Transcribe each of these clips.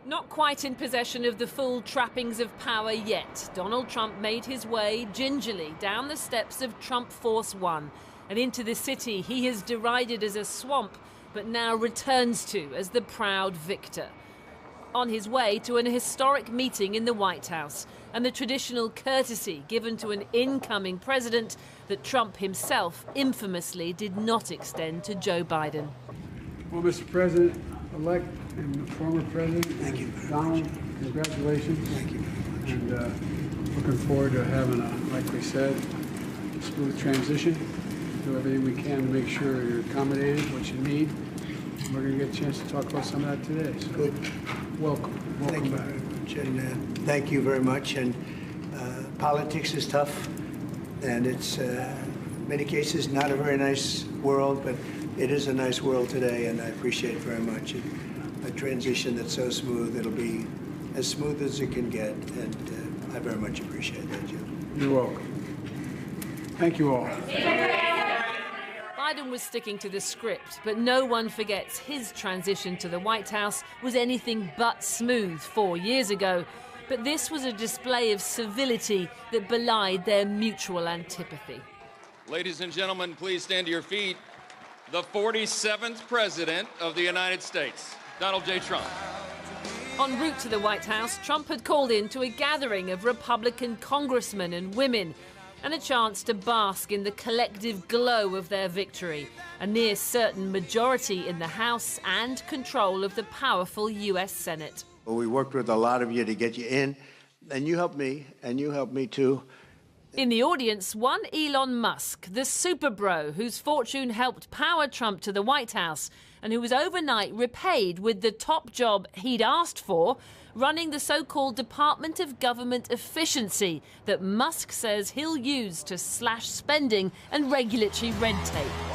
Not quite in possession of the full trappings of power yet, Donald Trump made his way gingerly down the steps of Trump Force One and into the city he has derided as a swamp, but now returns to as the proud victor. On his way to an historic meeting in the White House and the traditional courtesy given to an incoming president that Trump himself infamously did not extend to Joe Biden. Well, Mr. President-elect and former President, thank you. Donald, congratulations. Thank you very much. And looking forward to having like we said, a smooth transition. Do everything we can to make sure you're accommodated, what you need. We're going to get a chance to talk about some of that today. So good. Welcome Thank you back. very much. And thank you very much. And politics is tough, and it's in many cases not a very nice world, but it is a nice world today, and I appreciate it very much. And a transition that's so smooth, it'll be as smooth as it can get, and I very much appreciate that, Joe. You're welcome. Thank you all. Biden was sticking to the script, but no one forgets his transition to the White House was anything but smooth 4 years ago. But this was a display of civility that belied their mutual antipathy. Ladies and gentlemen, please stand to your feet. The 47th President of the United States, Donald J. Trump. En route to the White House, Trump had called in to a gathering of Republican congressmen and women, and a chance to bask in the collective glow of their victory, a near certain majority in the House and control of the powerful US Senate. Well, we worked with a lot of you to get you in, and you helped me, and you helped me too. In the audience, one Elon Musk, the super bro whose fortune helped power Trump to the White House and who was overnight repaid with the top job he'd asked for, running the so-called Department of Government Efficiency that Musk says he'll use to slash spending and regulatory red tape.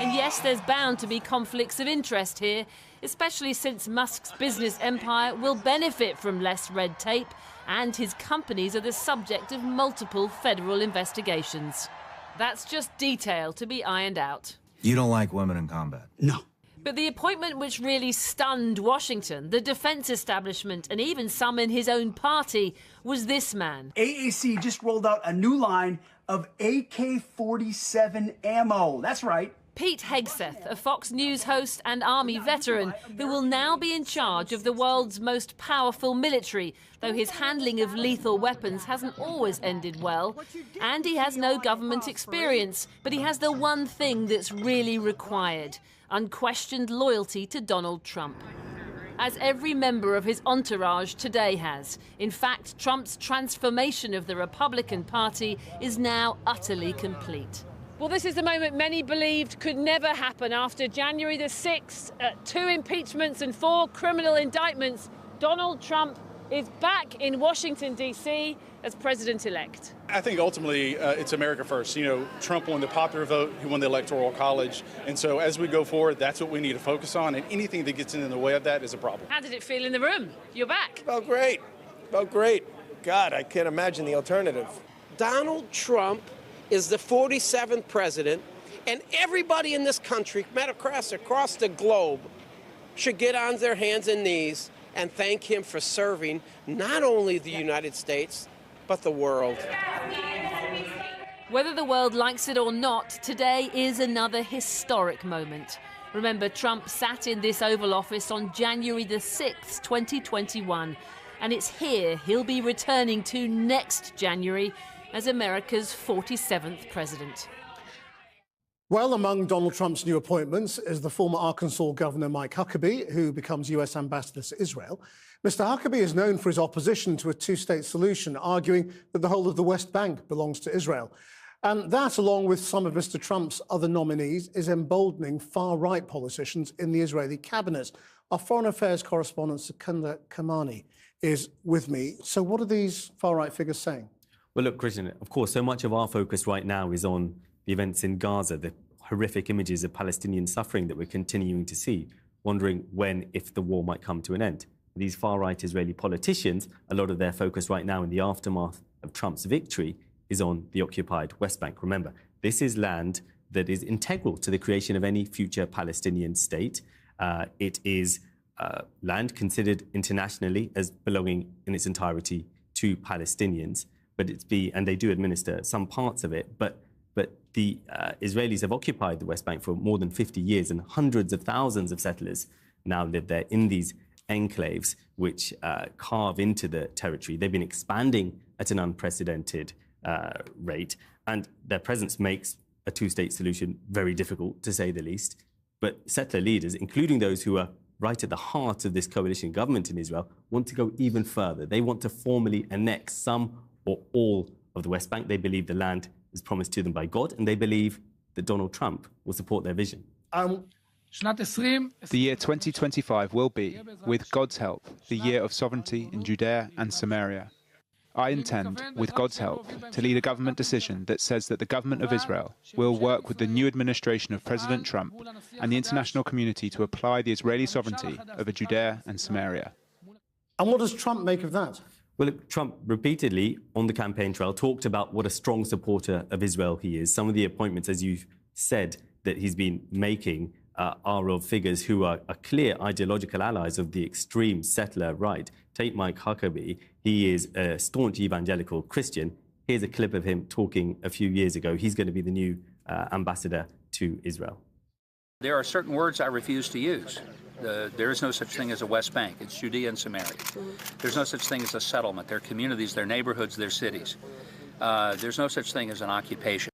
And yes, there's bound to be conflicts of interest here, especially since Musk's business empire will benefit from less red tape and his companies are the subject of multiple federal investigations. That's just detail to be ironed out. You don't like women in combat? No. But the appointment which really stunned Washington, the defense establishment, and even some in his own party, was this man. AAC just rolled out a new line of AK-47 ammo. That's right. Pete Hegseth, a Fox News host and Army veteran, who will now be in charge of the world's most powerful military, though his handling of lethal weapons hasn't always ended well. And he has no government experience, but he has the one thing that's really required: unquestioned loyalty to Donald Trump. As every member of his entourage today has. In fact, Trump's transformation of the Republican Party is now utterly complete. Well, this is the moment many believed could never happen. After January the 6th, 2 impeachments and 4 criminal indictments, Donald Trump is back in Washington, D.C. as president-elect. I think ultimately it's America first. You know, Trump won the popular vote, he won the Electoral College. And so as we go forward, that's what we need to focus on. And anything that gets in the way of that is a problem. How did it feel in the room? You're back. Felt great. Felt great. God, I can't imagine the alternative. Donald Trump is the 47th president, and everybody in this country, across the globe, should get on their hands and knees and thank him for serving not only the United States, but the world. Whether the world likes it or not, today is another historic moment. Remember, Trump sat in this Oval Office on January the 6th, 2021, and it's here he'll be returning to next January as America's 47th president. Well, among Donald Trump's new appointments is the former Arkansas Governor Mike Huckabee, who becomes US ambassador to Israel. Mr. Huckabee is known for his opposition to a two-state solution, arguing that the whole of the West Bank belongs to Israel. And that, along with some of Mr. Trump's other nominees, is emboldening far-right politicians in the Israeli cabinet. Our foreign affairs correspondent, Secunda Kamani, is with me. So what are these far-right figures saying? Well, look, Christian, of course, so much of our focus right now is on the events in Gaza, the horrific images of Palestinian suffering that we're continuing to see, wondering when, if the war might come to an end. These far-right Israeli politicians, a lot of their focus right now in the aftermath of Trump's victory is on the occupied West Bank. Remember, this is land that is integral to the creation of any future Palestinian state. It is land considered internationally as belonging in its entirety to Palestinians, and they do administer some parts of it, but the Israelis have occupied the West Bank for more than 50 years, and hundreds of thousands of settlers now live there in these enclaves which carve into the territory. They've been expanding at an unprecedented rate, and their presence makes a two-state solution very difficult, to say the least. But settler leaders, including those who are right at the heart of this coalition government in Israel, want to go even further. They want to formally annex some or all of the West Bank. They believe the land is promised to them by God, and they believe that Donald Trump will support their vision. The year 2025 will be, with God's help, the year of sovereignty in Judea and Samaria. I intend, with God's help, to lead a government decision that says that the government of Israel will work with the new administration of President Trump and the international community to apply the Israeli sovereignty over Judea and Samaria. And what does Trump make of that? Well, Trump repeatedly on the campaign trail talked about what a strong supporter of Israel he is. Some of the appointments, as you've said, that he's been making are of figures who are clear ideological allies of the extreme settler right. Take Mike Huckabee. He is a staunch evangelical Christian. Here's a clip of him talking a few years ago. He's going to be the new ambassador to Israel. There are certain words I refuse to use. There is no such thing as a West Bank. It's Judea and Samaria. There's no such thing as a settlement. They're communities, they're neighborhoods, they're cities. There's no such thing as an occupation.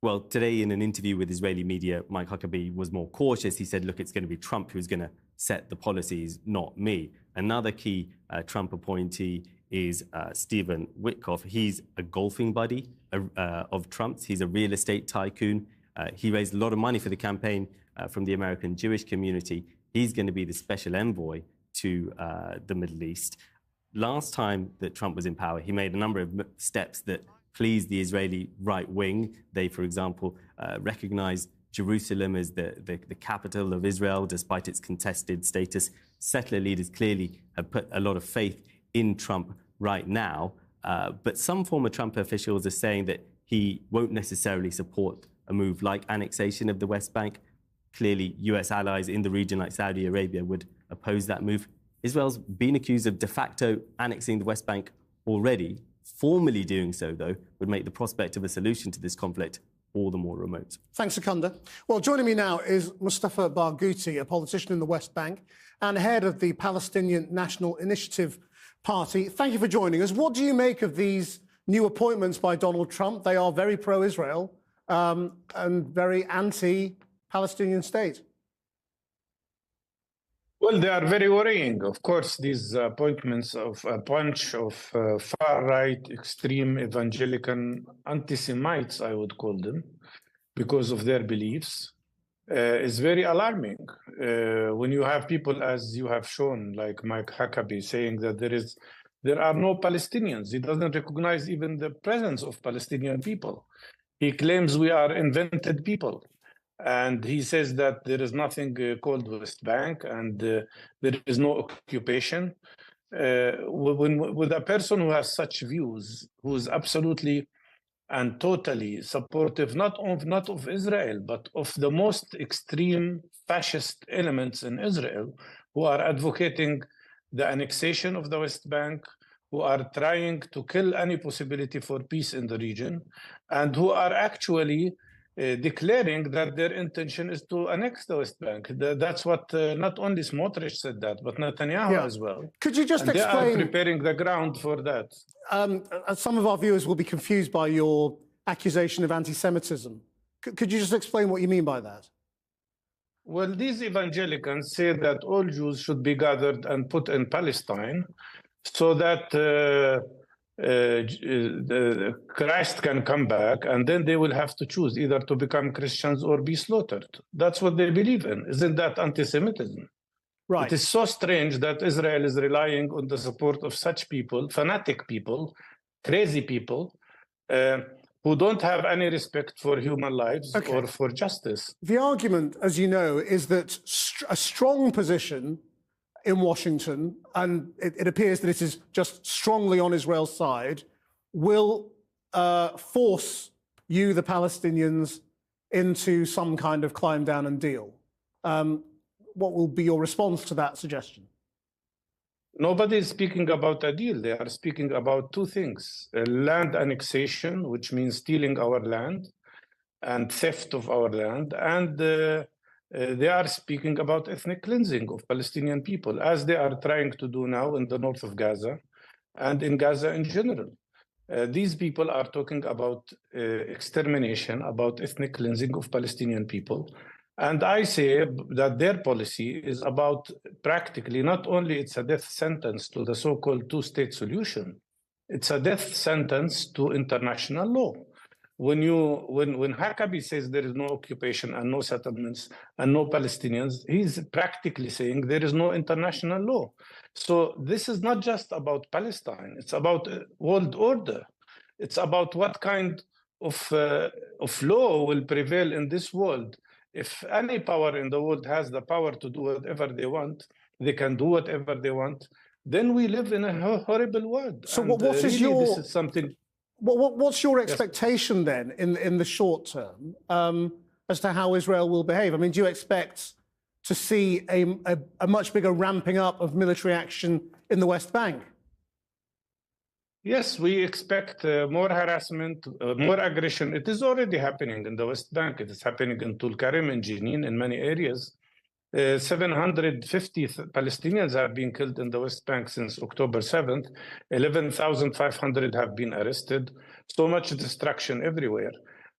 Well, today in an interview with Israeli media, Mike Huckabee was more cautious. He said, look, it's going to be Trump who's going to set the policies, not me. Another key Trump appointee is Stephen Witkoff. He's a golfing buddy of Trump's. He's a real estate tycoon. He raised a lot of money for the campaign from the American Jewish community. He's going to be the special envoy to the Middle East. Last time that Trump was in power, he made a number of steps that pleased the Israeli right wing. They, for example, recognized Jerusalem as the capital of Israel, despite its contested status. Settler leaders clearly have put a lot of faith in Trump right now. But some former Trump officials are saying that he won't necessarily support a move like annexation of the West Bank. Clearly, US allies in the region like Saudi Arabia would oppose that move. Israel's been accused of de facto annexing the West Bank already. Formally doing so, though, would make the prospect of a solution to this conflict all the more remote. Thanks, Secunda. Well, joining me now is Mustafa Barghouti, a politician in the West Bank and head of the Palestinian National Initiative Party. Thank you for joining us. What do you make of these new appointments by Donald Trump? They are very pro-Israel and very anti-Palestinian state. Well, they are very worrying. Of course, these appointments of a bunch of far-right, extreme, evangelical anti-Semites, I would call them, because of their beliefs, is very alarming. When you have people, as you have shown, like Mike Huckabee, saying that there are no Palestinians. He doesn't recognize even the presence of Palestinian people. He claims we are invented people. And he says that there is nothing called West Bank and there is no occupation. With a person who has such views, who is absolutely and totally supportive not of Israel, but of the most extreme fascist elements in Israel, who are advocating the annexation of the West Bank, who are trying to kill any possibility for peace in the region, and who are actually declaring that their intention is to annex the West Bank. That's what not only Smotrich said that, but Netanyahu as well. Could you just explain? They are preparing the ground for that. Some of our viewers will be confused by your accusation of anti-Semitism. Could you just explain what you mean by that? Well, these evangelicals say that all Jews should be gathered and put in Palestine so that Christ can come back, and then they will have to choose either to become Christians or be slaughtered. That's what they believe in. Isn't that anti-Semitism? Right. It is so strange that Israel is relying on the support of such people, fanatic people, crazy people, who don't have any respect for human lives or for justice. The argument, as you know, is that a strong position in Washington, and it appears that it is just strongly on Israel's side, will force you, the Palestinians, into some kind of climb down and deal. what will be your response to that suggestion? Nobody is speaking about a deal. They are speaking about two things: land annexation, which means stealing our land, and theft of our land, and they are speaking about ethnic cleansing of Palestinian people, as they are trying to do now in the north of Gaza and in Gaza in general. These people are talking about extermination, about ethnic cleansing of Palestinian people. And I say that their policy is about practically, not only it's a death sentence to the so-called two-state solution, it's a death sentence to international law. When Huckabee says there is no occupation and no settlements and no Palestinians, he's practically saying there is no international law. So this is not just about Palestine. It's about world order. It's about what kind of law will prevail in this world. If any power in the world has the power to do whatever they want, they can do whatever they want, then we live in a horrible world. So and, what is really, your... this is something... What's your expectation then in the short term as to how Israel will behave? I mean, do you expect to see a much bigger ramping up of military action in the West Bank? Yes, we expect more harassment, more aggression. It is already happening in the West Bank. It is happening in Tulkarem and Jenin in many areas. 750 Palestinians have been killed in the West Bank since October 7th. 11,500 have been arrested. So much destruction everywhere.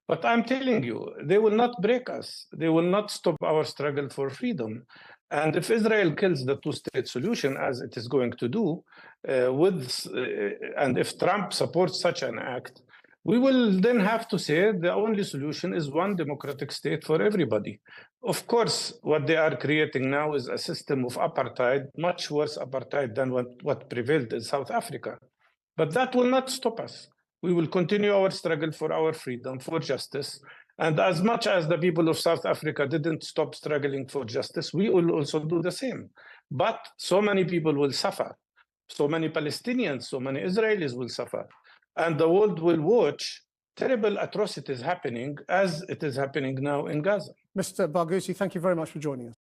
But I'm telling you, they will not break us. They will not stop our struggle for freedom. And if Israel kills the two-state solution, as it is going to do, and if Trump supports such an act, we will then have to say the only solution is one democratic state for everybody. Of course, what they are creating now is a system of apartheid, much worse apartheid than what prevailed in South Africa. But that will not stop us. We will continue our struggle for our freedom, for justice. And as much as the people of South Africa didn't stop struggling for justice, we will also do the same. But so many people will suffer. So many Palestinians, so many Israelis will suffer. And the world will watch terrible atrocities happening as it is happening now in Gaza. Mr. Barghouti, thank you very much for joining us.